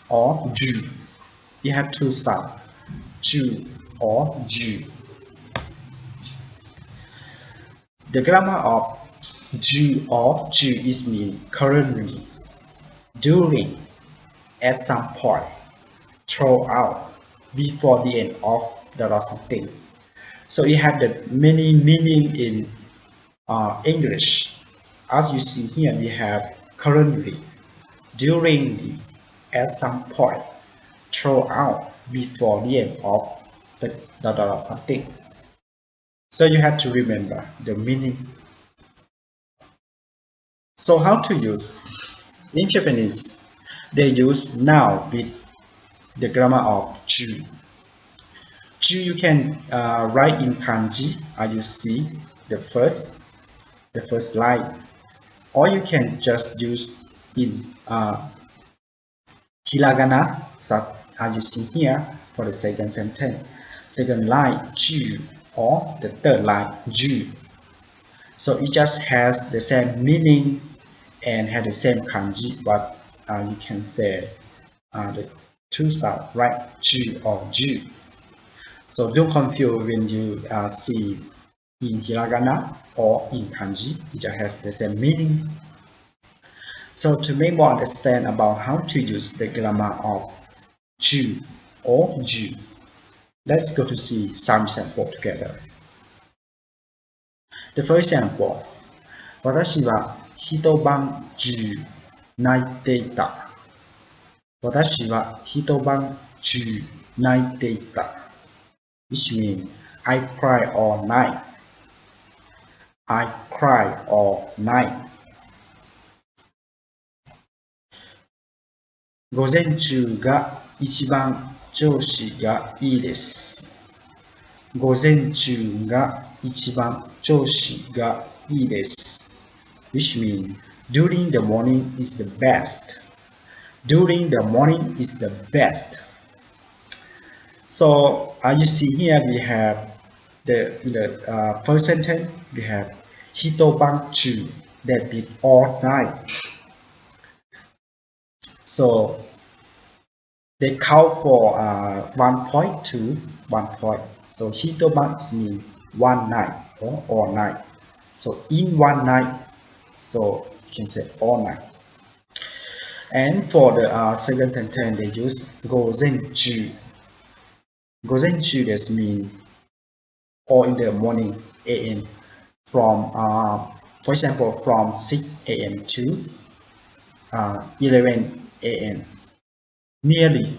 or Chuu. You have two sounds, Chuu or Chuu. The grammar of Chuu or Chuu is mean currently, during, at some point, throughout, before the end of the something. So it have the many meaning in English. As you see here, we have currently, during, at some point, throughout, before the end of the something. So you have to remember the meaning. So how to use? In Japanese, they use now with the grammar of Chuu. Chuu you can write in kanji, as you see the first line, or you can just use in hiragana, as you see here for the second sentence. Second line Chuu, or the third line Chuu. So it just has the same meaning and has the same kanji, but you can say the two sounds, right? Chuu or Chuu. So don't confuse when you see in hiragana or in kanji, it just has the same meaning. So to make more understand about how to use the grammar of Chuu or Chuu, let's go to see some example together. The first example, 私は一晩中泣いていた。私は一晩中泣いていた。Which means I cry all night. I cry all night. 午前中が一番調子がいいです。午前中が一番調子がいいです。Which means during the morning is the best. During the morning is the best. So as you see here, we have the first sentence. We have hitoban chu, that means all night. So they count for 1 point to 1 point. So hitoban means one night or all night. So in one night, so you can say all night. And for the second sentence, they use gozenju. Gozenju that means all in the morning, a.m. From, for example, from 6 a.m. to 11 a.m. Nearly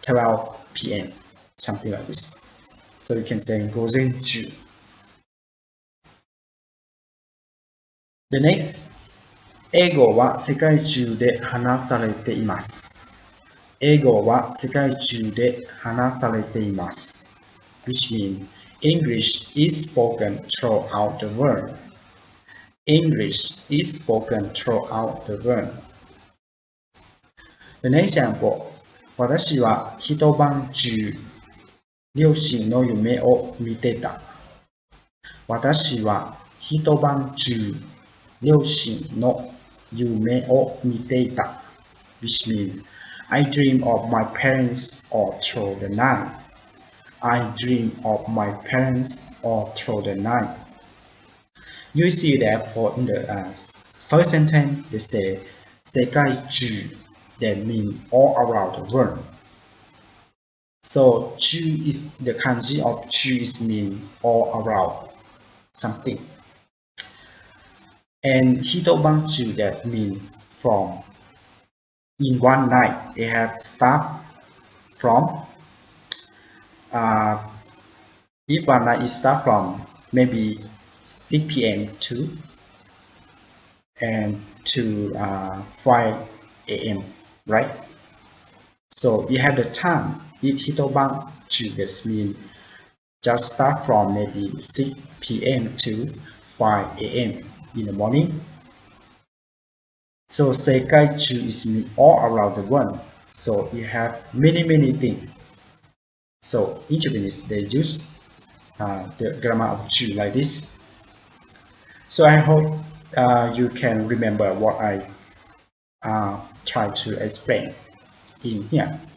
12 p.m. Something like this. So you can say gozenju. The next, 英語は世界中で話されています。英語は世界中で話されています。Which means English is spoken throughout the world. English is spoken throughout the world. The next example, 私は一晩中両親の夢を見てた。私は一晩中両親の夢を見ていた。Which means I dream of my parents all through the night. I dream of my parents all through the night. You see that for in the first sentence, they say 世界中, that means all around the world. So Chuu is the kanji of Chuu is mean all around something. And hitoban Chuu that means from in one night. It have start from if one night is start from maybe 6 p.m. to 5 a.m. right? So you have the time. If hitoban Chuu, that means just start from maybe 6 p.m. to 5 a.m. in the morning. So Seikai Chuu is mean all around the world. So you have many things. So in Japanese they use the grammar of Chuu like this. So I hope you can remember what I try to explain. in here.